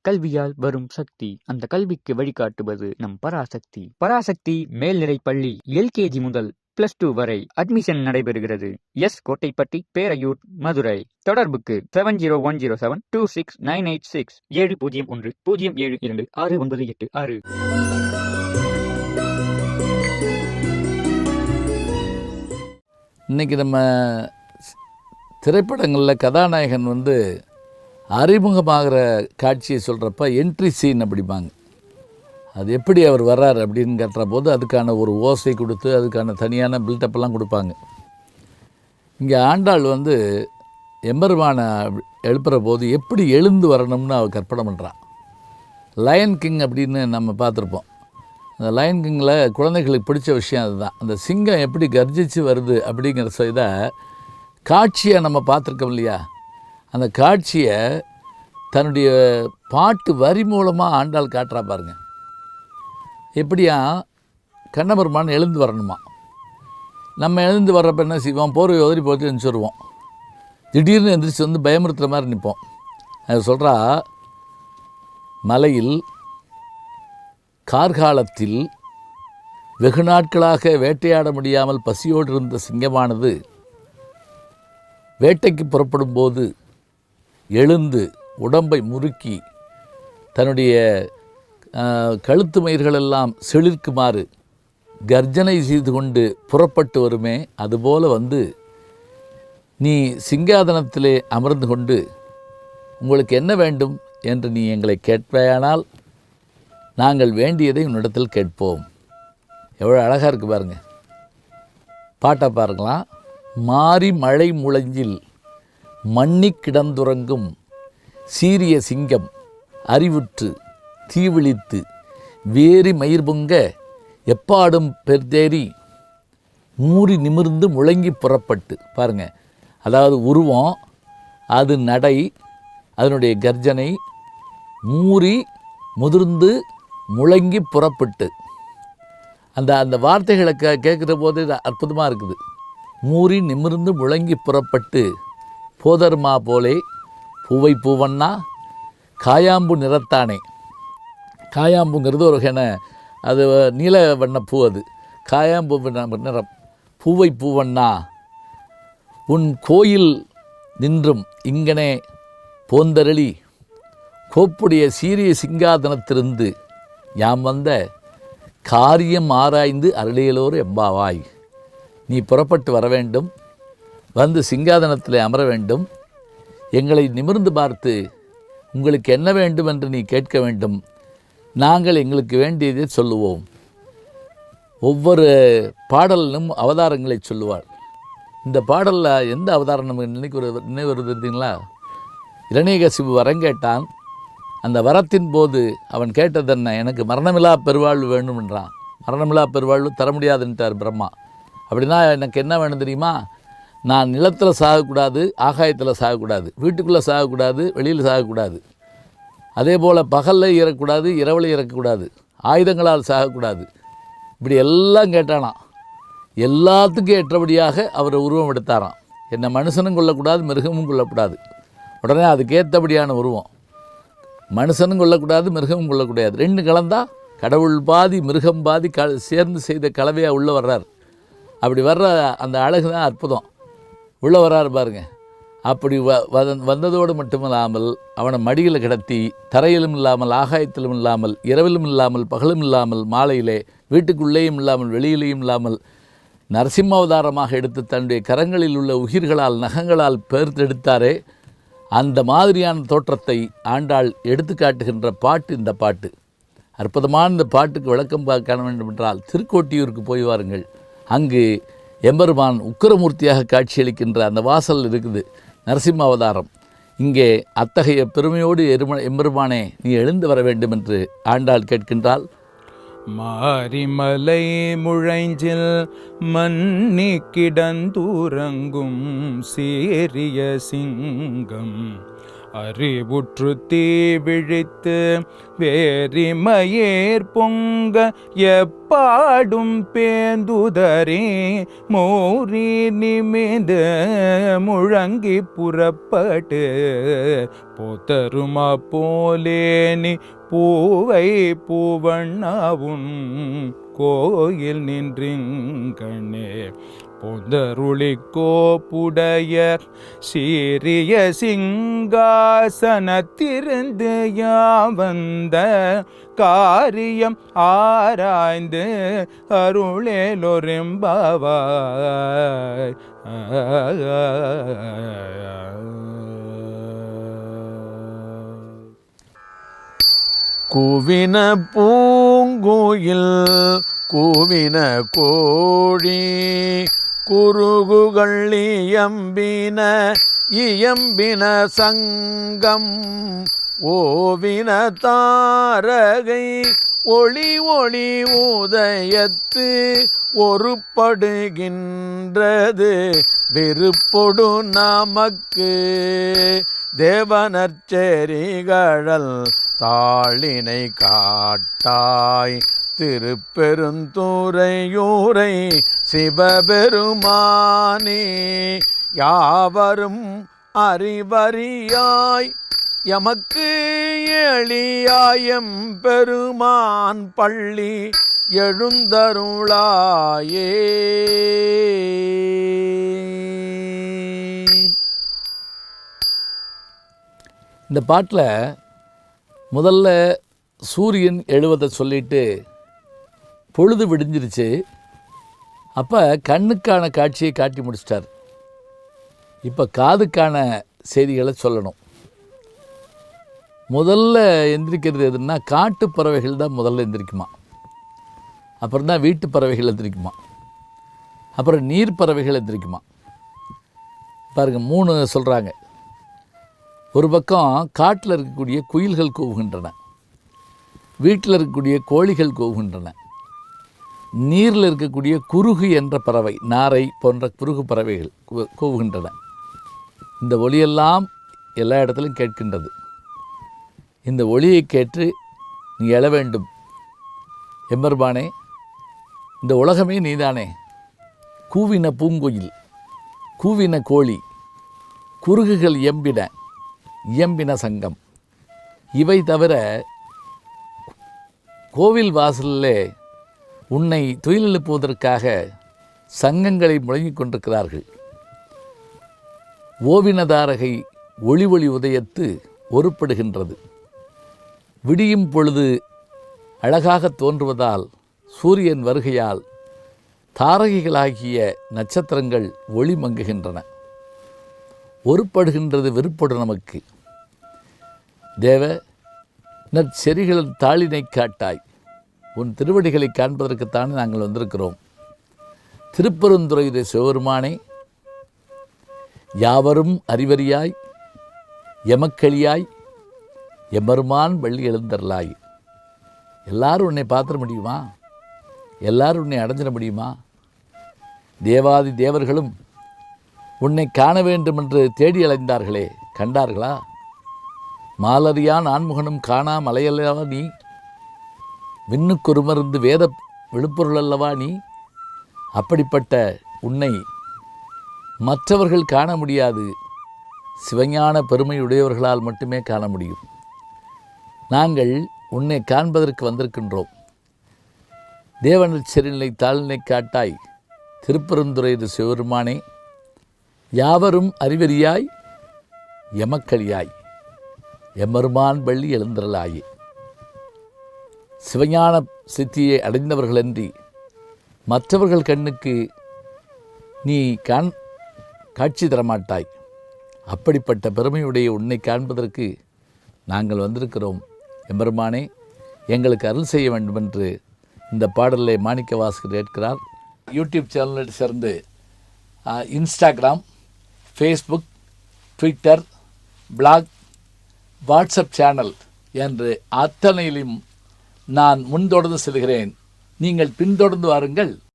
கல்வியால் வரும் சக்தி, அந்த கல்விக்கு வழிகாட்டுவது நம் பராசக்தி. பராசக்தி மேல்நிலைப் பள்ளி LKG முதல் +2 வரை அட்மிஷன் நடைபெறுகிறது. கோட்டைப்பட்டி, பேரையூர், மதுரை. தொடர்புக்கு 7010726986 7010726986. இன்றைக்கி நம்ம திரைப்படங்களில் கதாநாயகன் அறிமுகமாகிற காட்சியை சொல்கிறப்ப என்ட்ரி சீன் அப்படிம்பாங்க. அது எப்படி அவர் வர்றார் அப்படின்னு கேட்டுற போது அதுக்கான ஒரு ஓசை கொடுத்து அதுக்கான தனியான பில்டப்பெல்லாம் கொடுப்பாங்க. இங்கே ஆண்டாள் எம்பெருமானை எழுப்புகிற போது எப்படி எழுந்து வரணும்னு அவர் கற்பனை பண்ணுறான். லயன் கிங் அப்படின்னு நம்ம பார்த்துருப்போம். அந்த லயன் கிங்கில் குழந்தைகளுக்கு பிடிச்ச விஷயம் அதுதான். அந்த சிங்கம் எப்படி கர்ஜிச்சு வருது அப்படிங்கிற செய்த காட்சியை நம்ம பார்த்துருக்கோம் இல்லையா? அந்த காட்சியை தன்னுடைய பாட்டு வரி மூலமாக ஆண்டாள் காட்டுறா பாருங்க. எப்படியா கண்ணபெருமான் எழுந்து வரணுமா? நம்ம எழுந்து வர்றப்ப என்ன செய்வோம்? போர்வை உதறி போட்டு எழுந்துருவோம். திடீர்னு எந்திரிச்சு பயமுறுத்துகிற மாதிரி நிற்போம். அது சொல்கிறா, மலையில் கார்காலத்தில் வெகு நாட்களாக வேட்டையாட முடியாமல் பசியோடு இருந்த சிங்கமானது வேட்டைக்கு புறப்படும் போது எழுந்து உடம்பை முறுக்கி தன்னுடைய கழுத்து மயிர்களெல்லாம் செழிர்க்குமாறு கர்ஜனை செய்து கொண்டு புறப்பட்டு வருமே, அதுபோல் நீ சிங்காதனத்திலே அமர்ந்து கொண்டு உங்களுக்கு என்ன வேண்டும் என்று நீ எங்களை கேட்பேயானால் நாங்கள் வேண்டியதை உன்னிடத்தில் கேட்போம். எவ்வளோ அழகாக இருக்குது பாருங்க. பாட்டை பாருங்களாம். மாறி மழை முழஞ்சில் மண்ணி கிடந்துறங்கும் சீரிய சிங்கம் அறிவுற்று தீவிழித்து வேரி மயிர் பொங்க எப்பாடும் பெர்தேறி மூறி நிமிர்ந்து முழங்கி புறப்பட்டு. பாருங்கள், அதாவது உருவம், அது நடை, அதனுடைய கர்ஜனை, மூறி முதிர்ந்து முழங்கி புறப்பட்டு. அந்த வார்த்தைகளை கேட்குற போது அற்புதமாக இருக்குது. மூறி நிமிர்ந்து முழங்கி புறப்பட்டு போதர்மா போலே பூவை பூவண்ணா காயாம்பு நிறத்தானே. காயாம்புங்கிறது ஒரு அது நீல வண்ண பூ. அது காயாம்பு நிறம். பூவை பூவண்ணா உன் கோயில் நின்றும் இங்கனே போந்தரளி கோப்புடைய சீரிய சிங்காதனத்திலிருந்து யாம் வந்த காரியம் ஆராய்ந்து அருளியலோர் எம்பாவாய். நீ புறப்பட்டு வர வேண்டும், சிங்காதனத்தில் அமர வேண்டும், எங்களை நிமிர்ந்து பார்த்து உங்களுக்கு என்ன வேண்டும் என்று நீ கேட்க வேண்டும், நாங்கள் எங்களுக்கு வேண்டியதை சொல்லுவோம். ஒவ்வொரு பாடலிலும் அவதாரங்களை சொல்லுவாள். இந்த பாடலில் எந்த அவதாரம் நமக்கு இன்னைக்கு ஒரு நினைவு வருதுங்களா? இரணியகசிபு வரம் கேட்டான். அந்த வரத்தின் போது அவன் கேட்டது என்ன? எனக்கு மரணமில்லா பெருவாழ்வு வேண்டும் என்றான். மரணமில்லா பெருவாழ்வு தர முடியாதுன்ட்டார் பிரம்மா. அப்படின்னா எனக்கு என்ன வேணும் தெரியுமா? நான் நிலத்தில் சாகக்கூடாது, ஆகாயத்தில் சாகக்கூடாது, வீட்டுக்குள்ளே சாகக்கூடாது, வெளியில் சாகக்கூடாது, அதே போல் பகலில் இறக்கக்கூடாது, இரவில் இறக்கக்கூடாது, ஆயுதங்களால் சாகக்கூடாது. இப்படி எல்லாம் கேட்டானாம். எல்லாத்துக்கும் ஏற்றபடியாக அவர் உருவம் எடுத்தாராம். என்னை மனுஷனும் கொள்ளக்கூடாது, மிருகமும் கொள்ளக்கூடாது. உடனே அதுக்கேற்றபடியான உருவம். மனுஷனும் கொள்ளக்கூடாது, மிருகமும் கொள்ளக்கூடாது. ரெண்டு கலந்தால் கடவுள் பாதி மிருகம் பாதி சேர்ந்து செய்த கலவையாக உள்ளே வர்றார். அப்படி வர்ற அந்த அழகு தான் அற்புதம். உள்ளே வர்றாரு பாருங்க. அப்படி வந்ததோடு மட்டுமில்லாமல் அவனை மடியில் கிடத்தி தரையிலும் இல்லாமல் ஆகாயத்திலும் இல்லாமல் இரவிலும் இல்லாமல் பகலும் இல்லாமல் மாலையிலே வீட்டுக்குள்ளேயும் இல்லாமல் வெளியிலேயும் இல்லாமல் நரசிம்மாவதாரமாக எடுத்து தன்னுடைய கரங்களில் உள்ள உயிர்களால் நகங்களால் பெயர்த்தெடுத்தாரே, அந்த மாதிரியான தோற்றத்தை ஆண்டாள் எடுத்து காட்டுகின்ற பாட்டு இந்த பாட்டு. அற்புதமான இந்த பாட்டுக்கு விளக்கம் காண வேண்டும் என்றால் திருக்கோட்டியூருக்கு போய் வாருங்கள். அங்கு எம்பெருமான் உக்கிரமூர்த்தியாக காட்சியளிக்கின்ற அந்த வாசல் இருக்குது, நரசிம்ம அவதாரம். இங்கே அத்தகைய பெருமையோடு எம்பெருமானே நீ எழுந்து வர வேண்டும் என்று ஆண்டாள் கேட்கின்றாள். மாரிமலை முழைஞ்சில் மன்னி கிடந்தூரங்கும் சேரிய சிங்கம் அறிவுற்று தீ விழித்து வேரிமயேர் பொங்க எப்பாடும் பேந்துதறி மோரி நிமிந்து முழங்கி புறப்பட்டு போத்தருமா போலேனி பூவை பூவண்ணாவும் கோயில் நின்றிங்கனே பொந்தருளி கோப்புடைய சீரிய சிங்காசனத்திருந்து யாவந்த காரியம் ஆராய்ந்து அருளேலொரும்பாவாய். கூவின பூங்குயில் கூவின கோழி குருகுகள் இயம்பின சங்கம் ஓவின தாரகை ஒளி ஒளி உதயத்து ஒருப்படுகின்றது விருப்பொடு நமக்கு தேவனற்செறிகழல் தாளினை காட்டாய் திருப்பெருந்துறையூரை சிவபெருமானே யாவரும் அறிவறியாய் எமக்கு எளியாயம் பெருமான் பள்ளி எழுந்தருளாயே. இந்த பாட்டில் முதல்ல சூரியன் எழுவதை சொல்லிட்டு பொழுது விடிஞ்சிருச்சு. அப்போ கண்ணுக்கான காட்சியை காட்டி முடிச்சிட்டார். இப்போ காதுக்கான செய்திகளை சொல்லணும். முதல்ல எந்திரிக்கிறது எதுன்னா காட்டு பறவைகள் தான் முதல்ல எந்திரிக்குமா, அப்புறம் தான் வீட்டு பறவைகள் எந்திரிக்குமா, அப்புறம் நீர் பறவைகள் எந்திரிக்குமா. பாருங்கள், 3 சொல்கிறாங்க. ஒரு பக்கம் காட்டில் இருக்கக்கூடிய குயில்கள் கூவுகின்றன, வீட்டில் இருக்கக்கூடிய கோழிகள் கூவுகின்றன, நீரில் இருக்கக்கூடிய குருகு என்ற பறவை, நாரை போன்ற குருகு பறவைகள் கூவுகின்றன. இந்த ஒலியெல்லாம் எல்லா இடத்திலும் கேட்கின்றது. இந்த ஒலியை கேட்டு நீ எழ வேண்டும் எம்பெருமானே, இந்த உலகமே நீதானே. கூவின பூங்குயில், கூவின கோழி, குருகுகள் இயம்பின சங்கம். இவை தவிர கோவில் வாசலிலே உன்னை துயிலெழுப்புவதற்காக சங்கங்களை முழங்கிக் கொண்டிருக்கிறார்கள். ஓவினதாரகை ஒளி ஒளி உதயத்து ஒருப்படுகின்றது. விடியும் பொழுது அழகாக தோன்றுவதால், சூரியன் வருகையால் தாரகைகளாகிய நட்சத்திரங்கள் ஒளி மங்குகின்றன. ஒருப்படுகின்றது விருப்பொடு நமக்கு. தேவ நற்செறிகளின் தாளினை காட்டாய். உன் திருவடிகளை காண்பதற்குத்தானே நாங்கள் வந்திருக்கிறோம். திருப்பெருந்துறையுடைய சிவபெருமானே, யாவரும் அறிவறியாய் எமக்களியாய் எம்பெருமான் வள்ளி எழுந்தருளாய். எல்லாரும் உன்னை பார்த்துட முடியுமா? எல்லாரும் உன்னை அடைஞ்சிட முடியுமா? தேவாதி தேவர்களும் உன்னை காண வேண்டும் என்று தேடி அலைந்தார்களே, கண்டார்களா? மாலரியான் ஆண்முகனும் காணா மலையல்லவா நீ? விண்ணுக்கொரு மருந்து வேத விழுப்பொருள் அல்லவா நீ? அப்படிப்பட்ட உன்னை மற்றவர்கள் காண முடியாது. சிவஞான பெருமையுடையவர்களால் மட்டுமே காண முடியும். நாங்கள் உன்னை காண்பதற்கு வந்திருக்கின்றோம். தேவனற்செறிநிலை தாளினை காட்டாய். திருப்பெருந்துறையுடைய சிவபெருமானே, யாவரும் அறிவறியாய் எமக்களியாய் எம்பெருமான் வள்ளி எழுந்தருளாயே. சிவஞான சித்தியை அடைந்தவர்களன்றி மற்றவர்கள் கண்ணுக்கு நீ காட்சி தரமாட்டாய். அப்படிப்பட்ட பெருமையுடைய உன்னை காண்பதற்கு நாங்கள் வந்திருக்கிறோம். எம்பெருமானே, எங்களுக்கு அருள் செய்ய வேண்டுமென்று இந்த பாடலை மாணிக்க வாசகர் கேட்கிறார். யூடியூப் சேனலை சேர்ந்து Instagram, Facebook, Twitter, blog, WhatsApp channel என்று அத்தனையிலும் நான் முன்தொடர்ந்து செல்கிறேன். நீங்கள் பின்தொடர்ந்து வாருங்கள்.